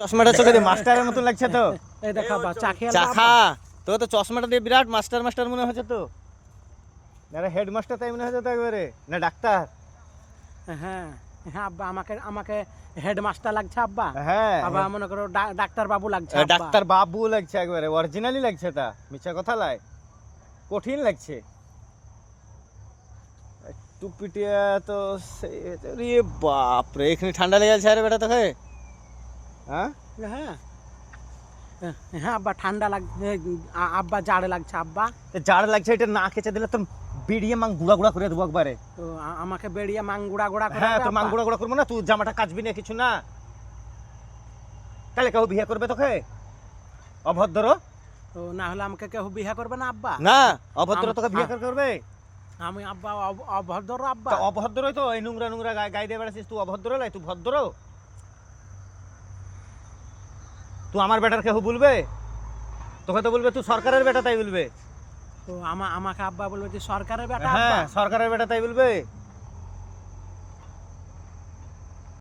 চশমাটা চোখে দিয়ে মাস্টারের মতন লাগছে তো। এই দেখা বা চা খেয়ে চাখা তো তো চশমাটা দিয়ে বিরাট মাস্টার মাস্টার মনে হচ্ছে তো। না হেডমাস্টার তাই মনে হচ্ছে তো একবারে, না ডাক্তার? হ্যাঁ হ্যাঁ আব্বা, আমাকে আমাকে হেডমাস্টার লাগছে আব্বা। হ্যাঁ আবার মনে করো ডাক্তার বাবু লাগছে আব্বা। ডাক্তার বাবু লাগছে একবারে, অরিজিনালি লাগছে তা, মিছা কথা লাই, কঠিন লাগছে। একটু পিটিয়া তো রে বাপরে, এখানে ঠান্ডা লেগে যাচ্ছে আরে বেটা তোকে। হ্যাঁ হ্যাঁ হ্যাঁ আব্বা ঠান্ডা লাগছে, আব্বা জাড়ে লাগছে আব্বা। জাড় লাগছে, এটা না খেচে দিলে তোর বিড়িয়ে মাং গুড়া গুড়া করে দেবো একবারে। তো আমাকে বেরিয়ে মাং গুড়া গুড়া করে হ্যাঁ হবে তোর মাং আব্বা? গুড়া গুড়া করবো না, তুই জামাটা কাচবি না কিছু না, তাহলে কেউ বিয়ে করবে তোকে? অভদ্র তো না হলে আমাকে কেউ বিয়ে করবে না আব্বা? না, অভদ্র তোকে বিয়ে করবে? আমি আব্বা অভদ্র আব্বা? তা অভদ্রই তো, এই নোংরা নোংরা গায়ে দিয়ে বেড়াচ্ছিস, তুই অভদ্র লাই, তুই ভদ্র? তুই আমার বেটার কেউ বলবে? তোকে তো বলবে তুই সরকারের বেটা তাই বলবে। তো আমাকে আব্বা বলবে যে সরকারের বেটা হ্যাঁ আব্বা? সরকারের বেটা তাই বলবে।